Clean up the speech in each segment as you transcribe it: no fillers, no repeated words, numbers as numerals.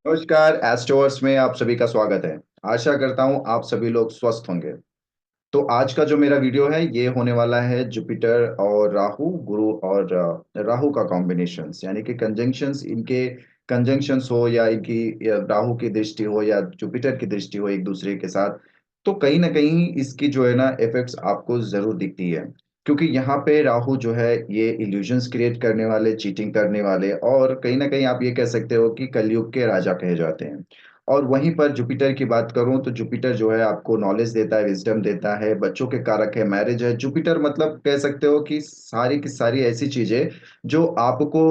नमस्कार। एस्ट्रोवर्स में आप सभी का स्वागत है। आशा करता हूं आप सभी लोग स्वस्थ होंगे। तो आज का जो मेरा वीडियो है ये होने वाला है जुपिटर और राहु, गुरु और राहु का कॉम्बिनेशंस, यानी कि कंजंक्शंस, इनके कंजंक्शंस हो या इनकी या राहु की दृष्टि हो या जुपिटर की दृष्टि हो एक दूसरे के साथ। तो कहीं ना कहीं इसकी जो है ना इफेक्ट्स आपको जरूर दिखती है, क्योंकि यहाँ पे राहु जो है ये इल्यूजन्स क्रिएट करने वाले, चीटिंग करने वाले, और कहीं ना कहीं आप ये कह सकते हो कि कलयुग के राजा कहे जाते हैं। और वहीं पर जुपिटर की बात करूं तो जुपिटर जो है आपको नॉलेज देता है, विजडम देता है, बच्चों के कारक है, मैरिज है। जुपिटर मतलब कह सकते हो कि सारी की सारी ऐसी चीजें जो आपको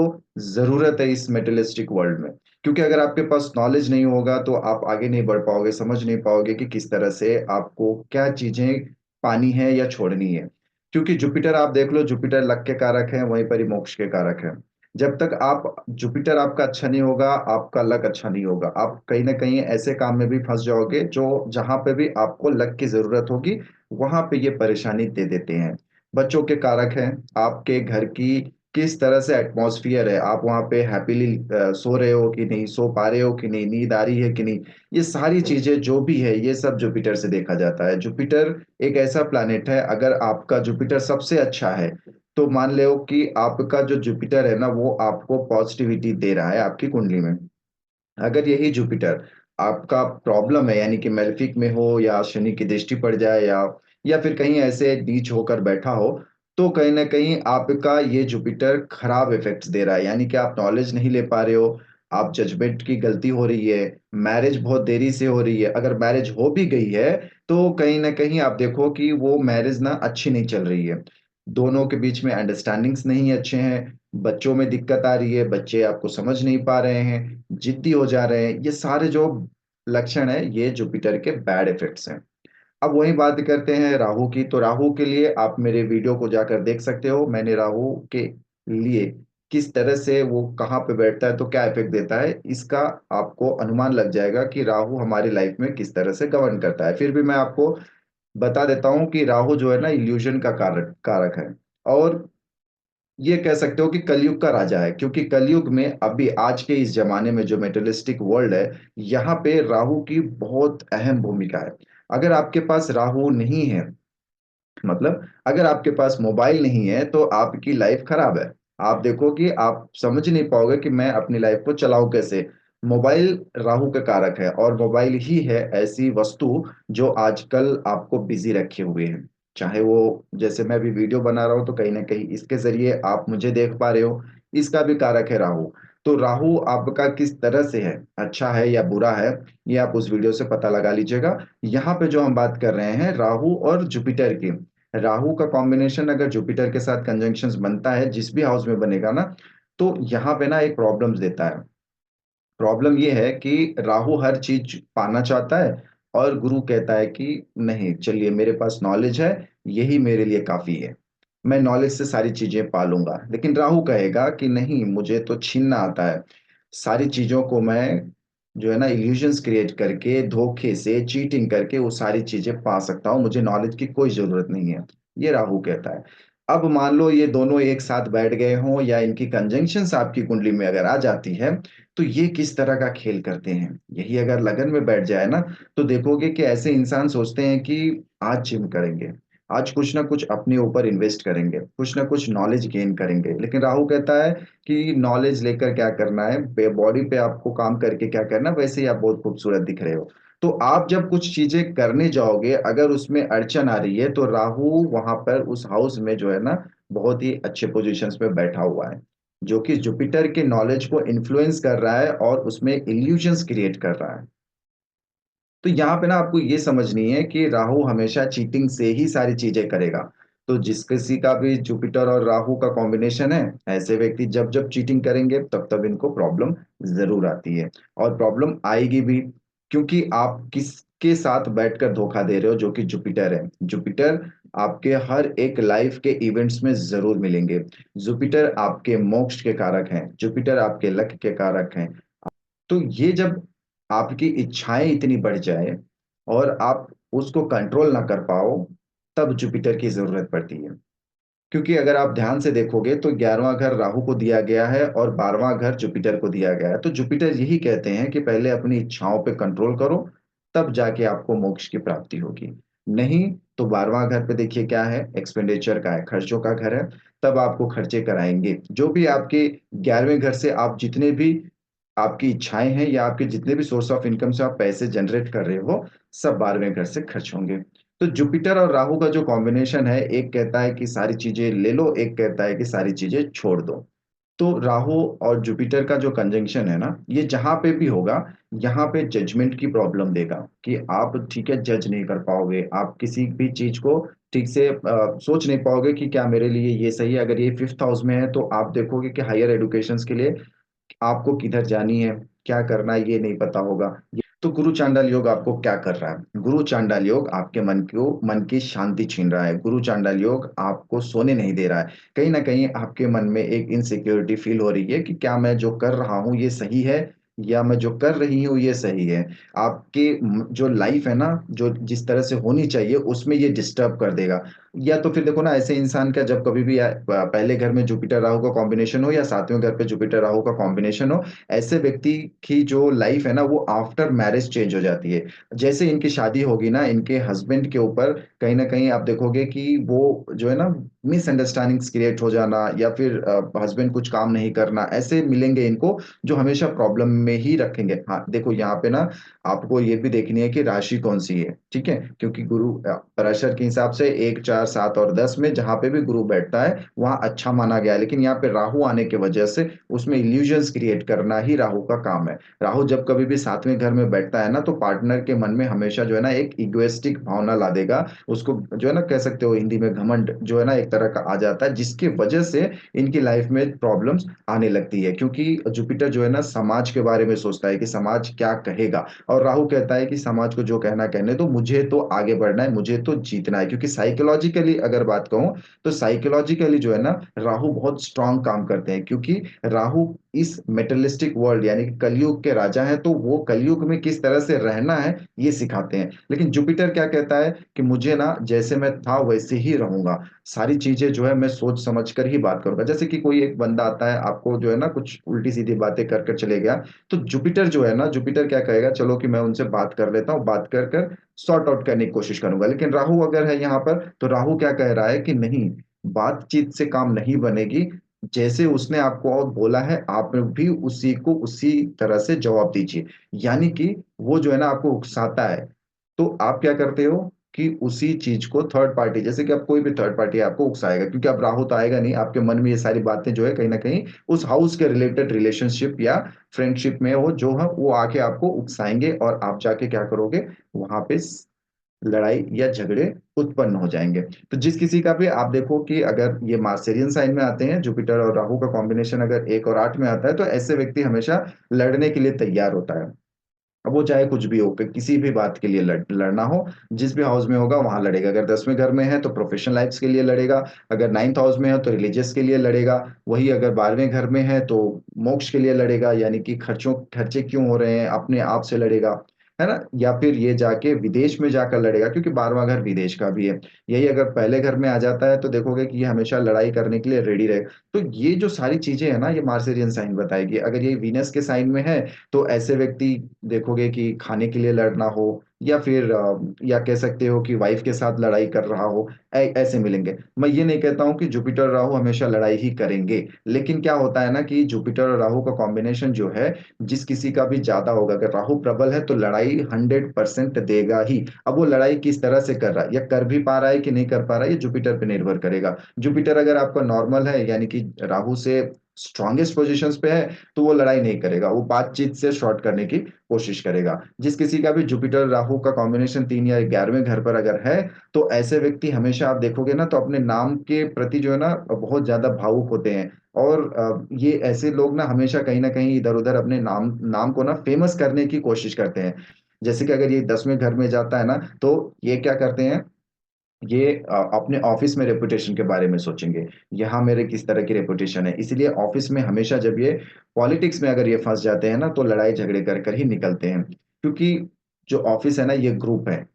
जरूरत है इस मेटेलिस्टिक वर्ल्ड में। क्योंकि अगर आपके पास नॉलेज नहीं होगा तो आप आगे नहीं बढ़ पाओगे, समझ नहीं पाओगे कि किस तरह से आपको क्या चीजें पानी है या छोड़नी है। क्योंकि जुपिटर आप देख लो, जुपिटर लक के कारक है, वहीं पर ही मोक्ष के कारक है। जब तक आप जुपिटर आपका अच्छा नहीं होगा, आपका लक अच्छा नहीं होगा। आप कहीं ना कहीं ऐसे काम में भी फंस जाओगे जो जहां पे भी आपको लक की जरूरत होगी वहां पे ये परेशानी दे देते हैं। बच्चों के कारक हैं, आपके घर की किस तरह से एटमॉस्फियर है, आप वहां पे हैप्पीली सो रहे हो कि नहीं, सो पा रहे हो कि नहीं, नींद आ रही है कि नहीं। ये सारी चीजें जो भी है ये सब जुपिटर से देखा जाता है। जुपिटर एक ऐसा प्लैनेट है, अगर आपका जुपिटर सबसे अच्छा है तो मान लो कि आपका जो जुपिटर है ना वो आपको पॉजिटिविटी दे रहा है आपकी कुंडली में। अगर यही जुपिटर आपका प्रॉब्लम है, यानी कि मेलेफिक में हो या शनि की दृष्टि पड़ जाए या फिर कहीं ऐसे नीच होकर बैठा हो, तो कहीं ना कहीं आपका ये जुपिटर खराब इफेक्ट्स दे रहा है। यानी कि आप नॉलेज नहीं ले पा रहे हो, आप जजमेंट की गलती हो रही है, मैरिज बहुत देरी से हो रही है। अगर मैरिज हो भी गई है तो कहीं ना कहीं आप देखो कि वो मैरिज ना अच्छी नहीं चल रही है, दोनों के बीच में अंडरस्टैंडिंग्स नहीं अच्छे हैं, बच्चों में दिक्कत आ रही है, बच्चे आपको समझ नहीं पा रहे हैं, जिद्दी हो जा रहे हैं। ये सारे जो लक्षण है ये जुपिटर के बैड इफेक्ट्स हैं। अब वही बात करते हैं राहु की। तो राहु के लिए आप मेरे वीडियो को जाकर देख सकते हो, मैंने राहु के लिए किस तरह से वो कहाँ पे बैठता है तो क्या इफेक्ट देता है, इसका आपको अनुमान लग जाएगा कि राहु हमारी लाइफ में किस तरह से गवर्न करता है। फिर भी मैं आपको बता देता हूँ कि राहु जो है ना इल्यूजन का कारक कारक है, और ये कह सकते हो कि कलयुग का राजा है। क्योंकि कलयुग में अभी आज के इस जमाने में जो मेटेरियलिस्टिक वर्ल्ड है, यहाँ पे राहु की बहुत अहम भूमिका है। अगर आपके पास राहु नहीं है, मतलब अगर आपके पास मोबाइल नहीं है तो आपकी लाइफ खराब है। आप देखो कि आप समझ नहीं पाओगे कि मैं अपनी लाइफ को चलाऊं कैसे। मोबाइल राहु का कारक है, और मोबाइल ही है ऐसी वस्तु जो आजकल आपको बिजी रखे हुए है। चाहे वो, जैसे मैं अभी वीडियो बना रहा हूं तो कहीं ना कहीं इसके जरिए आप मुझे देख पा रहे हो, इसका भी कारक है राहु। तो राहु आपका किस तरह से है, अच्छा है या बुरा है, ये आप उस वीडियो से पता लगा लीजिएगा। यहाँ पे जो हम बात कर रहे हैं राहु और जुपिटर की, राहु का कॉम्बिनेशन अगर जुपिटर के साथ कंजंक्शंस बनता है जिस भी हाउस में बनेगा ना, तो यहाँ पे ना एक प्रॉब्लम्स देता है। प्रॉब्लम ये है कि राहु हर चीज पाना चाहता है, और गुरु कहता है कि नहीं, चलिए मेरे पास नॉलेज है, यही मेरे लिए काफी है, मैं नॉलेज से सारी चीजें पालूंगा। लेकिन राहु कहेगा कि नहीं, मुझे तो छीनना आता है, सारी चीजों को मैं जो है ना इल्यूजन्स क्रिएट करके, धोखे से, चीटिंग करके वो सारी चीजें पा सकता हूँ, मुझे नॉलेज की कोई जरूरत नहीं है। ये राहु कहता है। अब मान लो ये दोनों एक साथ बैठ गए हों या इनकी कंजंक्शंस आपकी कुंडली में अगर आ जाती है, तो ये किस तरह का खेल करते हैं। यही अगर लगन में बैठ जाए ना, तो देखोगे कि ऐसे इंसान सोचते हैं कि आज जिम करेंगे, आज कुछ ना कुछ अपने ऊपर इन्वेस्ट करेंगे, कुछ ना कुछ नॉलेज गेन करेंगे। लेकिन राहु कहता है कि नॉलेज लेकर क्या करना है, बॉडी पे आपको काम करके क्या करना, वैसे ही आप बहुत खूबसूरत दिख रहे हो। तो आप जब कुछ चीजें करने जाओगे, अगर उसमें अड़चन आ रही है, तो राहु वहां पर उस हाउस में जो है ना बहुत ही अच्छे पोजीशंस पे बैठा हुआ है, जो कि जुपिटर के नॉलेज को इन्फ्लुएंस कर रहा है और उसमें इल्यूजन्स क्रिएट कर रहा है। तो यहाँ पे ना आपको ये समझनी है कि राहु हमेशा चीटिंग से ही सारी चीजें करेगा। तो जिस किसी का भी जुपिटर और राहु का कॉम्बिनेशन है, ऐसे व्यक्ति जब जब चीटिंग करेंगे तब तब इनको प्रॉब्लम जरूर आती है, और प्रॉब्लम आएगी भी। क्योंकि आप किसके साथ बैठकर धोखा दे रहे हो, जो कि जुपिटर है। जुपिटर आपके हर एक लाइफ के इवेंट्स में जरूर मिलेंगे। जुपिटर आपके मोक्ष के कारक हैं, जुपिटर आपके लक के कारक हैं। तो ये जब आपकी इच्छाएं इतनी बढ़ जाए और आप उसको कंट्रोल ना कर पाओ, तब जुपिटर की जरूरत पड़ती है। क्योंकि अगर आप ध्यान से देखोगे तो 11वां घर राहु को दिया गया है और 12वां घर जुपिटर को दिया गया है। तो जुपिटर यही कहते हैं कि पहले अपनी इच्छाओं पे कंट्रोल करो, तब जाके आपको मोक्ष की प्राप्ति होगी। नहीं तो 12वां घर पे देखिए क्या है, एक्सपेंडिचर का है, खर्चों का घर है। तब आपको खर्चे कराएंगे, जो भी आपके 11वें घर से आप जितने भी आपकी इच्छाएं हैं या आपके जितने भी सोर्स ऑफ इनकम से आप पैसे जनरेट कर रहे हो, सब 12वें घर से खर्च होंगे। तो जुपिटर और राहु का जो कॉम्बिनेशन है, एक कहता है कि सारी चीजें ले लो, एक कहता है कि सारी चीजें छोड़ दो। तो राहु और जुपिटर का जो कंजंक्शन है ना, ये जहां पे भी होगा, यहाँ पे जजमेंट की प्रॉब्लम देगा कि आप ठीक है जज नहीं कर पाओगे, आप किसी भी चीज को ठीक से सोच नहीं पाओगे कि क्या मेरे लिए ये सही है। अगर ये फिफ्थ हाउस में है तो आप देखोगे कि हायर एडुकेशन के लिए आपको किधर जानी है, क्या करना है, ये नहीं पता होगा। तो गुरु चांडाल योग आपको क्या कर रहा है? गुरु चांडाल योग आपके मन की शांति छीन रहा है। गुरु चांडाल योग आपको सोने नहीं दे रहा है। कहीं ना कहीं आपके मन में एक इनसिक्योरिटी फील हो रही है कि क्या मैं जो कर रहा हूँ ये सही है, या मैं जो कर रही हूँ ये सही है। आपकी जो लाइफ है ना, जो जिस तरह से होनी चाहिए उसमें ये डिस्टर्ब कर देगा। या तो फिर देखो ना, ऐसे इंसान का जब कभी भी पहले घर में जुपिटर राहु का कॉम्बिनेशन हो या सातवें घर पे जुपिटर राहु का कॉम्बिनेशन हो, ऐसे व्यक्ति की जो लाइफ है ना वो आफ्टर मैरिज चेंज हो जाती है। जैसे इनकी शादी होगी ना, इनके हस्बैंड के ऊपर कहीं ना कहीं आप देखोगे कि वो जो है ना, मिसअंडरस्टैंडिंग्स क्रिएट हो जाना, या फिर हस्बैंड कुछ काम नहीं करना, ऐसे मिलेंगे इनको जो हमेशा प्रॉब्लम में ही रखेंगे। हाँ देखो, यहाँ पे ना आपको ये भी देखनी है कि राशि कौन सी है, ठीक है। क्योंकि गुरु पराशर के हिसाब से 1 4 7 और 10 में जहां पे भी गुरु बैठता है वहां अच्छा माना गया है। लेकिन यहाँ पे राहु आने की वजह से उसमें इल्यूजन्स क्रिएट करना ही राहु का काम है। राहु जब कभी भी सातवें घर में बैठता है ना, तो पार्टनर के मन में हमेशा जो है ना एक इगोइस्टिक भावना ला देगा। उसको जो है ना, कह सकते हो हिंदी में घमंड जो है ना एक तरह का आ जाता है, जिसकी वजह से इनकी लाइफ में प्रॉब्लम्स आने लगती है। क्योंकि जुपिटर जो है ना समाज के बारे में सोचता है कि समाज क्या कहेगा, और राहु कहता है कि समाज को जो कहना कहने दो, मुझे तो आगे बढ़ना है, मुझे तो जीतना है। क्योंकि साइकोलॉजिकली अगर बात कहूं तो साइकोलॉजिकली जो है ना राहु बहुत स्ट्रांग काम करते हैं। क्योंकि राहु इस मेटलिस्टिक वर्ल्ड यानी कि कलयुग के राजा हैं, तो वो कलयुग में किस तरह से रहना है ये सिखाते हैं। लेकिन जुपिटर क्या कहता है कि मुझे ना जैसे मैं था वैसे ही रहूंगा, सारी चीजें जो है मैं सोच समझ कर ही बात करूंगा। जैसे कि कोई एक बंदा आता है आपको जो है ना कुछ उल्टी सीधी बातें कर कर चले गया, तो जुपिटर जो है ना, जुपिटर क्या कहेगा, चलो कि मैं उनसे बात कर लेता हूँ, बात कर कर सॉर्ट आउट करने की कोशिश करूंगा। लेकिन राहु अगर है यहाँ पर, तो राहु क्या कह रहा है कि नहीं, बातचीत से काम नहीं बनेगी। जैसे उसने आपको और बोला है, आप भी उसी को उसी तरह से जवाब दीजिए। यानी कि वो जो है ना आपको उकसाता है, तो आप क्या करते हो कि उसी चीज को थर्ड पार्टी, जैसे कि अब कोई भी थर्ड पार्टी आपको उकसाएगा, क्योंकि अब राहु तो आएगा नहीं, आपके मन में ये सारी बातें जो है कहीं ना कहीं उस हाउस के रिलेटेड रिलेशनशिप या फ्रेंडशिप में वो जो है वो आके आपको उकसाएंगे, और आप जाके क्या करोगे, वहां पे लड़ाई या झगड़े उत्पन्न हो जाएंगे। तो जिस किसी का भी आप देखो कि अगर ये मार्सेरियन साइन में आते हैं, जुपिटर और राहु का कॉम्बिनेशन अगर 1 और 8 में आता है, तो ऐसे व्यक्ति हमेशा लड़ने के लिए तैयार होता है। अब वो चाहे कुछ भी हो, कि किसी भी बात के लिए लड़ना हो, जिस भी हाउस में होगा वहां लड़ेगा। अगर 10वें घर में है तो प्रोफेशनल लाइफ के लिए लड़ेगा, अगर 9th हाउस में है तो रिलीजियस के लिए लड़ेगा, वही अगर 12वें घर में है तो मोक्ष के लिए लड़ेगा, यानी कि खर्चे क्यों हो रहे हैं अपने आप से लड़ेगा, है ना। या फिर ये जाके विदेश में जाकर लड़ेगा, क्योंकि 12वां घर विदेश का भी है। यही अगर पहले घर में आ जाता है तो देखोगे कि ये हमेशा लड़ाई करने के लिए रेडी रहेगा। तो ये जो सारी चीजें है ना, ये मार्सेरियन साइन बताएगी। अगर ये वीनस के साइन में है तो ऐसे व्यक्ति देखोगे कि खाने के लिए लड़ना हो, या फिर या कह सकते हो कि वाइफ के साथ लड़ाई कर रहा हो, ऐसे मिलेंगे। मैं ये नहीं कहता हूं कि जुपिटर और राहु हमेशा लड़ाई ही करेंगे, लेकिन क्या होता है ना कि जुपिटर और राहु का कॉम्बिनेशन जो है, जिस किसी का भी ज्यादा होगा, अगर राहु प्रबल है तो लड़ाई 100% देगा ही। अब वो लड़ाई किस तरह से कर रहा है या कर भी पा रहा है कि नहीं कर पा रहा है, ये जुपिटर पे निर्भर करेगा। जुपिटर अगर आपका नॉर्मल है, यानी कि राहु से स्ट्रांगेस्ट पोजीशंस पे है, तो वो लड़ाई नहीं करेगा, वो बातचीत से शॉर्ट करने की कोशिश करेगा। जिस किसी का भी जुपिटर राहु का कॉम्बिनेशन 3 या 11वें घर पर अगर है, तो ऐसे व्यक्ति हमेशा आप देखोगे ना तो अपने नाम के प्रति जो है ना बहुत ज्यादा भावुक होते हैं। और ये ऐसे लोग ना हमेशा कहीं ना कहीं इधर उधर अपने नाम नाम को ना फेमस करने की कोशिश करते हैं। जैसे कि अगर ये 10वें घर में जाता है ना, तो ये क्या करते हैं, ये अपने ऑफिस में रेपुटेशन के बारे में सोचेंगे, यहाँ मेरे किस तरह की रेपुटेशन है। इसलिए ऑफिस में हमेशा जब ये पॉलिटिक्स में अगर ये फंस जाते हैं ना, तो लड़ाई झगड़े कर कर ही निकलते हैं। क्योंकि जो ऑफिस है ना ये ग्रुप है,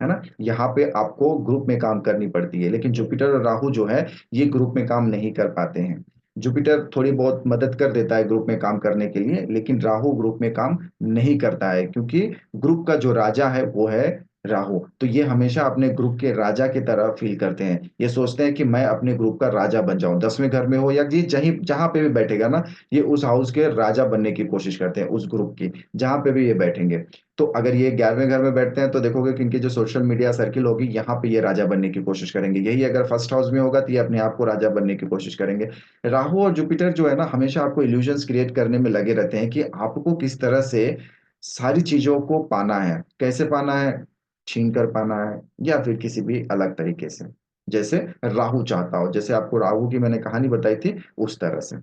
है ना? यहाँ पे आपको ग्रुप में काम करनी पड़ती है, लेकिन जुपिटर और राहु जो है ये ग्रुप में काम नहीं कर पाते हैं। जुपिटर थोड़ी बहुत मदद कर देता है ग्रुप में काम करने के लिए, लेकिन राहु ग्रुप में काम नहीं करता है, क्योंकि ग्रुप का जो राजा है वो है राहु। तो ये हमेशा अपने ग्रुप के राजा की तरह फील करते हैं, ये सोचते हैं कि मैं अपने ग्रुप का राजा बन जाऊं, 10वें घर में हो या ये जहीं जहां पे भी बैठेगा ना, ये उस हाउस के राजा बनने की कोशिश करते हैं, उस ग्रुप की जहां पे भी ये बैठेंगे। तो अगर ये 11वें घर में बैठते हैं तो देखोगे कि इनकी जो सोशल मीडिया सर्किल होगी, यहाँ पे ये राजा बनने की कोशिश करेंगे। यही अगर फर्स्ट हाउस में होगा तो ये अपने आप को राजा बनने की कोशिश करेंगे। राहु और जुपिटर जो है ना, हमेशा आपको इल्यूजन्स क्रिएट करने में लगे रहते हैं कि आपको किस तरह से सारी चीजों को पाना है। कैसे पाना है? छीन कर पाना है, या फिर किसी भी अलग तरीके से, जैसे राहु चाहता हो। जैसे आपको राहु की मैंने कहानी बताई थी, उस तरह से।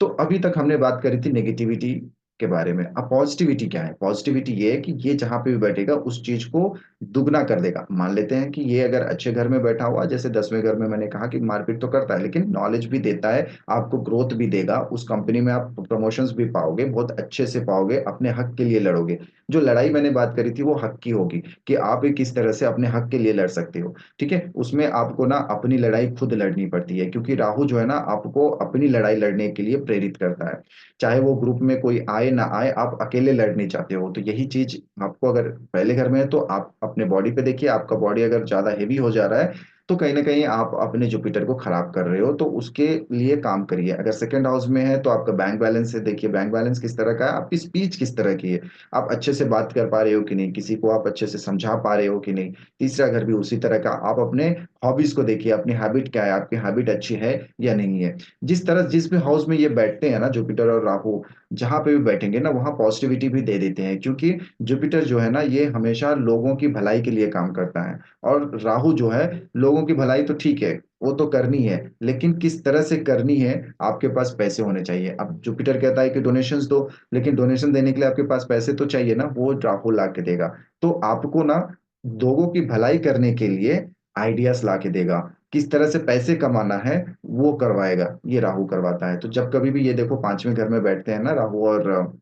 तो अभी तक हमने बात करी थी नेगेटिविटी के बारे में। अब पॉजिटिविटी क्या है? पॉजिटिविटी ये है कि ये जहां पे भी बैठेगा उस चीज को दुगना कर देगा। मान लेते हैं कि ये अगर अच्छे घर में बैठा हुआ, जैसे 10वें घर में मैंने कहा कि मारपीट तो करता है, लेकिन नॉलेज भी देता है, आपको ग्रोथ भी देगा, उस कंपनी में आप प्रमोशंस भी पाओगे, बहुत अच्छे से पाओगे, अपने हक के लिए लड़ोगे। जो लड़ाई मैंने बात करी थी वो हक की होगी, कि आप एक किस तरह से अपने हक के लिए लड़ सकते हो। ठीक है, उसमें आपको ना अपनी लड़ाई खुद लड़नी पड़ती है, क्योंकि राहु जो है ना आपको अपनी लड़ाई लड़ने के लिए प्रेरित करता है। चाहे वो ग्रुप में कोई आए ना आए, आप अकेले लड़ने चाहते हो। तो यही चीज आपको अगर पहले घर में है तो आप अपने बॉडी पे देखिए, आपका बॉडी अगर ज्यादा हेवी हो जा रहा है तो कहीं ना कहीं आप अपने जुपिटर को खराब कर रहे हो, तो उसके लिए काम करिए। अगर सेकंड हाउस में है तो आपका बैंक बैलेंस से देखिए, बैंक बैलेंस किस तरह का है, आपकी स्पीच किस तरह की है, आप अच्छे से बात कर पा रहे हो कि नहीं, किसी को आप अच्छे से समझा पा रहे हो कि नहीं। तीसरा घर भी उसी तरह का। आप अपने हॉबीज को देखिए, अपनी हैबिट क्या है, आपकी हैबिट अच्छी है या नहीं है। जिस तरह जिस भी हाउस में ये बैठते हैं ना, जुपिटर और राहु, जहां पे भी बैठेंगे ना वहां पॉजिटिविटी भी दे देते हैं, क्योंकि जुपिटर जो है ना ये हमेशा लोगों की भलाई के लिए काम करता है। और राहु जो है, लोगों की भलाई तो ठीक है, वो तो करनी है, लेकिन किस तरह से करनी है, आपके पास पैसे होने चाहिए। अब जुपिटर कहता है कि डोनेशंस दो, लेकिन डोनेशन देने के लिए आपके पास पैसे तो चाहिए ना, वो राहु ला के देगा। तो आपको ना लोगों की भलाई करने के लिए आइडियाज ला के देगा, किस तरह से पैसे कमाना है वो करवाएगा, ये राहु करवाता है। तो जब कभी भी ये देखो 5वें घर में बैठते हैं ना राहु और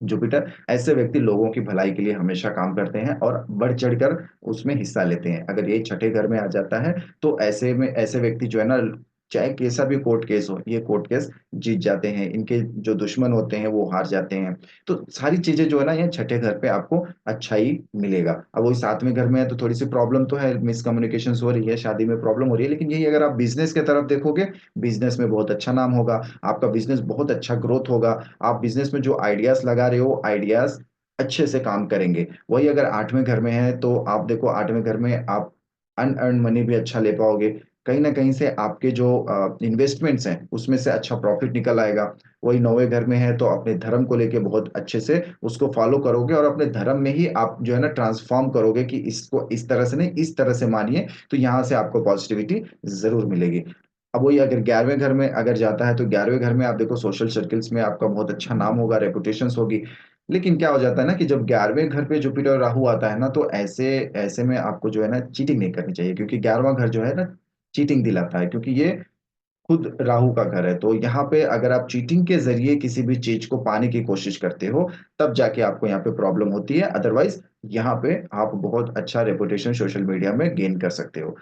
जुपिटर, ऐसे व्यक्ति लोगों की भलाई के लिए हमेशा काम करते हैं और बढ़ चढ़कर उसमें हिस्सा लेते हैं। अगर ये छठे घर में आ जाता है तो ऐसे में ऐसे व्यक्ति जो है ना, चाहे कैसा भी कोर्ट केस हो, ये कोर्ट केस जीत जाते हैं, इनके जो दुश्मन होते हैं वो हार जाते हैं। तो सारी चीजें जो है ना, ये छठे घर पे आपको अच्छा ही मिलेगा। अब वही 7वें घर में है तो थोड़ी सी प्रॉब्लम तो है, मिसकम्युनिकेशन हो रही है, शादी में प्रॉब्लम हो रही है, लेकिन यही अगर आप बिजनेस की तरफ देखोगे, बिजनेस में बहुत अच्छा नाम होगा, आपका बिजनेस बहुत अच्छा ग्रोथ होगा। आप बिजनेस में जो आइडियाज लगा रहे हो, आइडियाज अच्छे से काम करेंगे। वही अगर 8वें घर में है तो आप देखो 8वें घर में आप अनअर्न मनी भी अच्छा ले पाओगे। कहीं ना कहीं से आपके जो इन्वेस्टमेंट्स हैं उसमें से अच्छा प्रॉफिट निकल आएगा। वही 9वें घर में है तो अपने धर्म को लेके बहुत अच्छे से उसको फॉलो करोगे, और अपने धर्म में ही आप जो है ना ट्रांसफॉर्म करोगे कि इसको इस तरह से नहीं, इस तरह से मानिए, तो यहाँ से आपको पॉजिटिविटी जरूर मिलेगी। अब वही अगर 11वें घर में अगर जाता है तो 11वें घर में आप देखो सोशल सर्कल्स में आपका बहुत अच्छा नाम होगा, रेपुटेशन होगी। लेकिन क्या हो जाता है ना कि जब 11वें घर पे जुपिटर और राहु आता है ना, तो ऐसे ऐसे में आपको जो है ना चीटिंग नहीं करनी चाहिए, क्योंकि 11वां घर जो है ना चीटिंग दिलाता है, क्योंकि ये खुद राहु का घर है। तो यहाँ पे अगर आप चीटिंग के जरिए किसी भी चीज को पाने की कोशिश करते हो, तब जाके आपको यहाँ पे प्रॉब्लम होती है। अदरवाइज यहाँ पे आप बहुत अच्छा रेपुटेशन सोशल मीडिया में गेन कर सकते हो।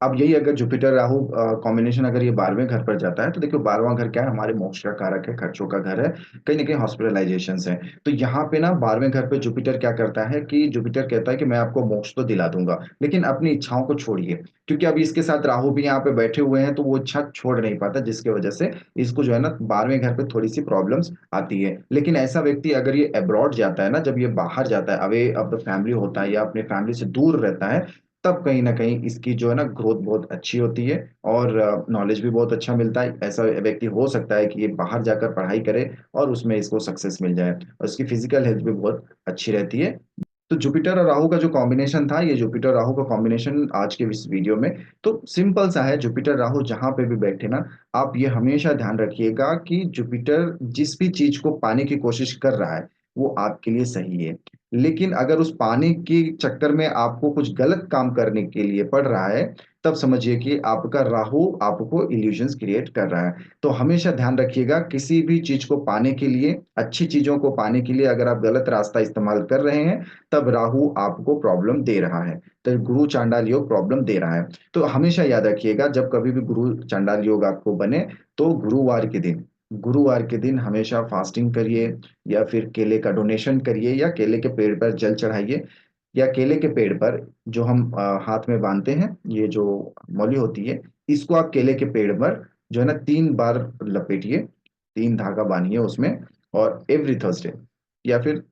अब यही अगर जुपिटर राहु कॉम्बिनेशन अगर ये 12वें घर पर जाता है, तो देखो 12वां घर क्या है, हमारे मोक्ष का कारक है, खर्चों का घर है, कहीं ना कहीं हॉस्पिटलाइजेशन है। तो यहाँ पे ना 12वें घर पे जुपिटर क्या करता है कि जुपिटर कहता है कि मैं आपको मोक्ष तो दिला दूंगा, लेकिन अपनी इच्छाओं को छोड़िए। क्योंकि अभी इसके साथ राहु भी यहाँ पे बैठे हुए हैं, तो वो इच्छा छोड़ नहीं पाता, जिसकी वजह से इसको जो है ना 12वें घर पे थोड़ी सी प्रॉब्लम्स आती है। लेकिन ऐसा व्यक्ति अगर ये अब्रॉड जाता है ना, जब ये बाहर जाता है, अवे ऑफ द फैमिली होता है या अपने फैमिली से दूर रहता है, तब कहीं ना कहीं इसकी जो है ना ग्रोथ बहुत अच्छी होती है, और नॉलेज भी बहुत अच्छा मिलता है। ऐसा व्यक्ति हो सकता है कि ये बाहर जाकर पढ़ाई करे और उसमें इसको सक्सेस मिल जाए, और उसकी फिजिकल हेल्थ भी बहुत अच्छी रहती है। तो जुपिटर और राहु का जो कॉम्बिनेशन था, ये जुपिटर राहु का कॉम्बिनेशन आज के इस वीडियो में तो सिंपल सा है। जुपिटर राहु जहां पे भी बैठे ना, आप ये हमेशा ध्यान रखिएगा कि जुपिटर जिस भी चीज को पाने की कोशिश कर रहा है, वो आपके लिए सही है। लेकिन अगर उस पाने के चक्कर में आपको कुछ गलत काम करने के लिए पड़ रहा है, तब समझिए कि आपका राहु आपको इल्यूजन्स क्रिएट कर रहा है। तो हमेशा ध्यान रखिएगा, किसी भी चीज को पाने के लिए, अच्छी चीजों को पाने के लिए अगर आप गलत रास्ता इस्तेमाल कर रहे हैं, तब राहु आपको प्रॉब्लम दे रहा है, तो गुरु चांडाल योग प्रॉब्लम दे रहा है। तो हमेशा याद रखिएगा, जब कभी भी गुरु चांडाल योग आपको बने, तो गुरुवार के दिन हमेशा फास्टिंग करिए, या फिर केले का डोनेशन करिए, या केले के पेड़ पर जल चढ़ाइए, या केले के पेड़ पर जो हम हाथ में बांधते हैं, ये जो मौली होती है, इसको आप केले के पेड़ पर जो है ना 3 बार लपेटिए, 3 धागा बांधिए उसमें। और एवरी थर्सडे या फिर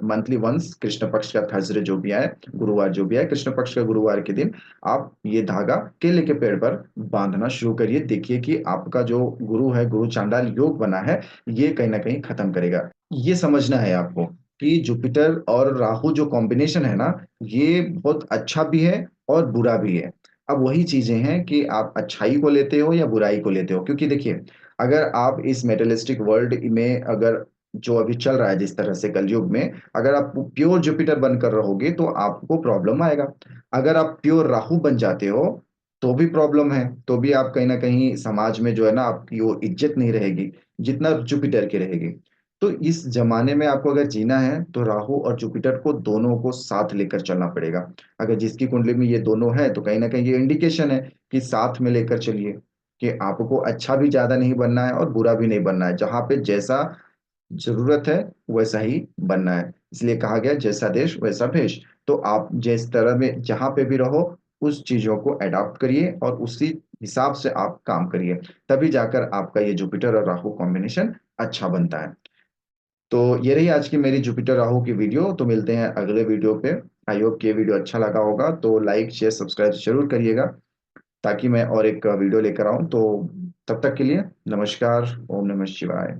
मंथली वंस, कृष्ण पक्ष का थर्सडे जो भी आए, गुरुवार जो भी आए, कृष्ण पक्ष का गुरुवार के दिन आप ये धागा केले के पेड़ पर बांधना शुरू करिए। देखिए कि आपका जो गुरु है, गुरु चांडाल योग बना है, ये कहीं ना कहीं खत्म करेगा। ये समझना है आपको कि जुपिटर और राहु जो कॉम्बिनेशन है ना, ये बहुत अच्छा भी है और बुरा भी है। अब वही चीजें हैं कि आप अच्छाई को लेते हो या बुराई को लेते हो। क्योंकि देखिए, अगर आप इस मेटलिस्टिक वर्ल्ड में, अगर जो अभी चल रहा है जिस तरह से कलयुग में, अगर आप प्योर जुपिटर बनकर रहोगे तो आपको प्रॉब्लम आएगा। अगर आप प्योर राहु बन जाते हो तो भी प्रॉब्लम है, तो भी आप कहीं ना कहीं समाज में जो है ना, आपकी वो इज्जत नहीं रहेगी जितना जुपिटर की रहेगी। तो इस जमाने में आपको अगर जीना है, तो राहु और जुपिटर को दोनों को साथ लेकर चलना पड़ेगा। अगर जिसकी कुंडली में ये दोनों है, तो कहीं ना कहीं ये इंडिकेशन है कि साथ में लेकर चलिए, कि आपको अच्छा भी ज्यादा नहीं बनना है और बुरा भी नहीं बनना है। जहां पे जैसा जरूरत है वैसा ही बनना है। इसलिए कहा गया, जैसा देश वैसा भेष। तो आप जिस तरह में जहां पे भी रहो, उस चीजों को अडॉप्ट करिए और उसी हिसाब से आप काम करिए। तभी जाकर आपका ये जुपिटर और राहु कॉम्बिनेशन अच्छा बनता है। तो ये रही आज की मेरी जुपिटर राहु की वीडियो। तो मिलते हैं अगले वीडियो पे। आई होप कि ये वीडियो अच्छा लगा होगा, तो लाइक शेयर सब्सक्राइब जरूर करिएगा, ताकि मैं और एक वीडियो लेकर आऊं। तो तब तक के लिए नमस्कार, ओम नमः शिवाय।